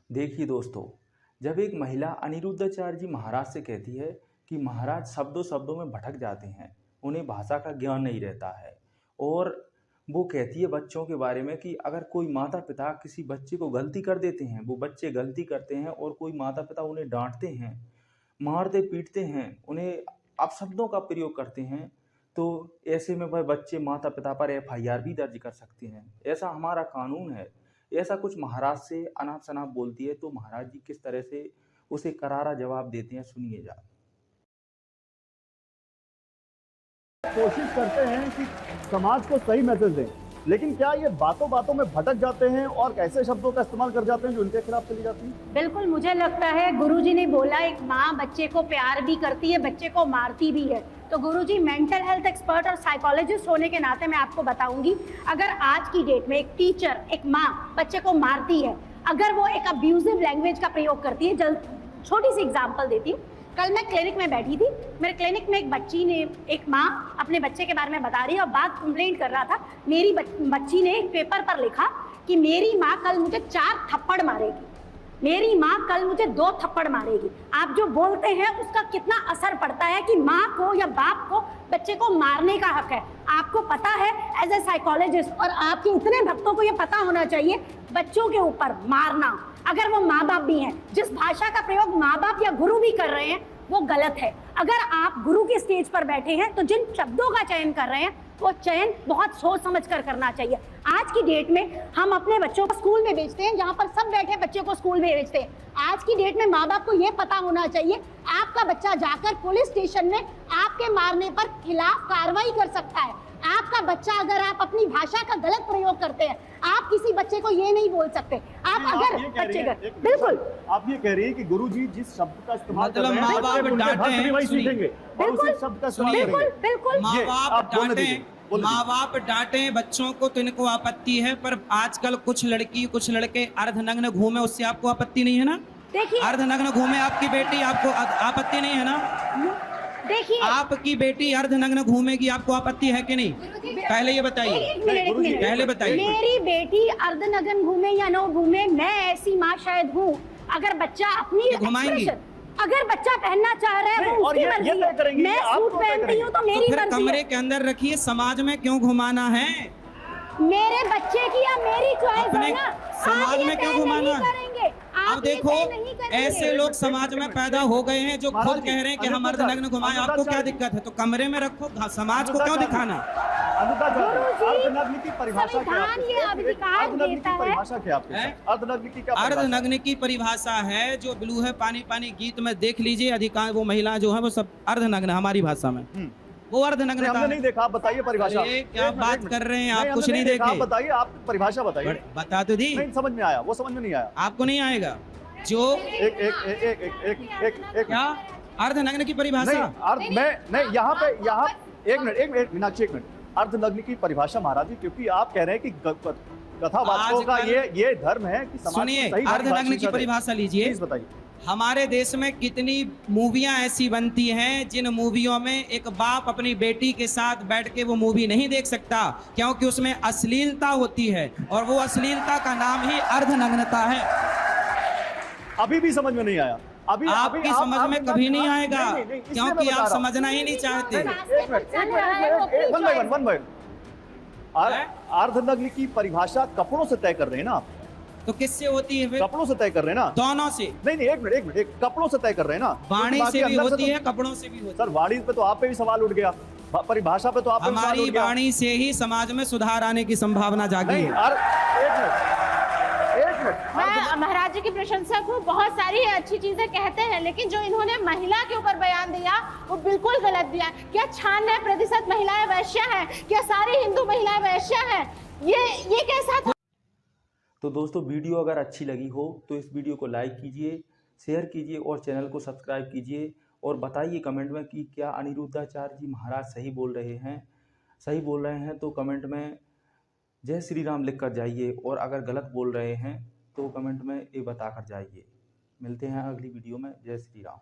देखिए दोस्तों, जब एक महिला अनिरुद्धाचार्य जी महाराज से कहती है कि महाराज शब्दों शब्दों में भटक जाते हैं, उन्हें भाषा का ज्ञान नहीं रहता है, और वो कहती है बच्चों के बारे में कि अगर कोई माता पिता किसी बच्चे को गलती कर देते हैं, वो बच्चे गलती करते हैं और कोई माता पिता उन्हें डांटते हैं, मारते पीटते हैं, उन्हें अपशब्दों का प्रयोग करते हैं, तो ऐसे में वह बच्चे माता पिता पर एफआईआर भी दर्ज कर सकते हैं। ऐसा हमारा कानून है। ऐसा कुछ महाराज से अनाप शनाप बोलती है तो महाराज जी किस तरह से उसे करारा जवाब देते हैं, सुनिए जा। कोशिश करते हैं कि समाज को सही मैसेज दें, लेकिन क्या ये बातों बातों में भटक जाते हैं और ऐसे शब्दों का इस्तेमाल कर जाते हैं जो उनके खिलाफ चली जाती हैं? बिल्कुल, मुझे लगता है गुरुजी ने बोला एक माँ बच्चे को प्यार भी करती है, बच्चे को मारती भी है। तो गुरुजी मेंटल हेल्थ एक्सपर्ट और साइकोलॉजिस्ट होने के नाते मैं आपको बताऊंगी, अगर आज की डेट में एक टीचर, एक माँ बच्चे को मारती है, अगर वो एक अब्यूजिव लैंग्वेज का प्रयोग करती है, छोटी सी एग्जांपल देती हूँ। कल मैं क्लिनिक में बैठी थी, मेरे क्लिनिक में एक माँ अपने बच्चे के बारे में बता रही है और बात कंप्लेंट कर रहा था। मेरी बच्ची ने एक पेपर पर लिखा कि मेरी माँ कल मुझे 4 थप्पड़ मारेगी, मेरी माँ कल मुझे 2 थप्पड़ मारेगी। आप जो बोलते हैं उसका कितना असर पड़ता है कि माँ को या बाप को बच्चे को मारने का हक है। आपको पता है एज ए साइकोलॉजिस्ट, और आपके इतने भक्तों को ये पता होना चाहिए, बच्चों के ऊपर मारना, अगर वो माँ बाप भी हैं, जिस भाषा का प्रयोग माँ बाप या गुरु भी कर रहे हैं वो गलत है। अगर आप गुरु के स्टेज पर बैठे हैं तो जिन शब्दों का चयन कर रहे हैं वो चयन बहुत सोच समझ कर करना चाहिए। आज की डेट में हम अपने बच्चों को स्कूल में भेजते हैं, जहां पर सब बैठे बच्चे को स्कूल में भेजते हैं। आज की डेट में माँ बाप को ये पता होना चाहिए, आपका बच्चा जाकर पुलिस स्टेशन में आपके मारने पर खिलाफ कार्रवाई कर सकता है। आपका बच्चा, अगर आप अपनी भाषा का गलत प्रयोग करते हैं, आप किसी बच्चे को ये नहीं बोल सकते। आप अगर बच्चे का बिल्कुल, आप ये कह रही है कि गुरुजी जिस शब्द का इस्तेमाल कर रहे हैं, माँ बाप डांटे, वही सीखेंगे और उसी शब्द का इस्तेमाल करेंगे। बिल्कुल, माँ बाप डांटे बच्चों को तो इनको आपत्ति है, पर आजकल कुछ लड़की कुछ लड़के अर्धनग्न घूमे, उससे आपको आपत्ति नहीं है ना? देखिए, अर्धनग्न घूमे आपकी बेटी, आपको आपत्ति नहीं है ना? देखिए, आपकी बेटी अर्धनग्न घूमेगी, आपको आपत्ति है कि नहीं? पहले ये बताइए, पहले बताइए। मेरी बेटी अर्धनग्न घूमे या न घूमे, मैं ऐसी माँ शायद हूँ। अगर बच्चा अपनी घुमाएंगी, अगर बच्चा पहनना चाह रहा है वो उसकी मर्जी है। मैं सूट पहनती हूँ तो मेरी मर्जी है। कमरे के अंदर रखिए, समाज में क्यों घुमाना है? मेरे बच्चे की या मेरी चॉइस है ना, समाज में क्यों घुमाना? अब देखो, ऐसे लोग समाज में पैदा हो गए हैं जो खुद कह रहे हैं कि हम अर्धनग्न घुमाएं। आपको क्या दिक्कत है? तो कमरे में रखो, समाज को क्यों दिखाना? अर्धनग्न की परिभाषा क्या है? अर्धनग्न की परिभाषा है, जो ब्लू है पानी पानी गीत में देख लीजिए, अधिकांश वो महिलाएं जो है वो सब अर्धनग्न हमारी भाषा में, वो अर्धनग्न। हमने नहीं देखा, आप बताइए परिभाषा। क्या बात कर रहे हैं आप? कुछ नहीं देखे, बताइए, आप परिभाषा बताइए। बता तो दी, नहीं समझ में आया, वो समझ में नहीं आया। आपको नहीं आएगा जो क्या अर्धनग्न की परिभाषा? मैं यहाँ पे एक मिनट मीनाक्षी, एक मिनट। अर्धनग्न की परिभाषा महाराज जी, क्योंकि आप कह रहे हैं कि कथावाचकों का ये धर्म है कि समाज। सुनिए, अर्धनग्न की परिभाषा लीजिए। बताइए, हमारे देश में कितनी मूवियां ऐसी बनती हैं जिन मूवियों में एक बाप अपनी बेटी के साथ बैठ के वो मूवी नहीं देख सकता, क्योंकि उसमें अश्लीलता होती है, और वो अश्लीलता का नाम ही अर्धनग्नता है। अभी भी समझ में नहीं आया। आपकी समझ में कभी नहीं आएगा, क्योंकि आप समझना ही नहीं चाहते। अर्धनग्न की परिभाषा कपड़ों से तय कर रहे हैं ना? तो किससे होती है? कपड़ों से तय कर रहे हैं ना? दोनों से। नहीं, एक मिनट, कपड़ों से तय कर रहे हैं ना? वाणी से भी होती है, कपड़ों से भी होती है। सर, वाणी पे तो आप पे भी सवाल उठ गया, परिभाषा पे तो आप हमारी वाणी से ही समाज में सुधार आने की संभावना जागी है। मैं महाराज जी की प्रशंसक हूँ, बहुत सारी अच्छी चीजें कहते हैं, लेकिन जो इन्होंने महिला के ऊपर बयान दिया वो बिल्कुल गलत दिया। क्या 96% महिलाएं वैश्या हैं? क्या सारी हिंदू महिलाएं वैश्या हैं? ये कैसा था? तो दोस्तों, वीडियो अगर अच्छी लगी हो तो इस वीडियो को लाइक कीजिए, शेयर कीजिए और चैनल को सब्सक्राइब कीजिए, और बताइए कमेंट में कि क्या अनिरुद्धाचार्य जी महाराज सही बोल रहे हैं। सही बोल रहे हैं तो कमेंट में जय श्री राम लिख कर जाइए, और अगर गलत बोल रहे हैं तो कमेंट में ये बता कर जाइए। मिलते हैं अगली वीडियो में। जय श्री राम।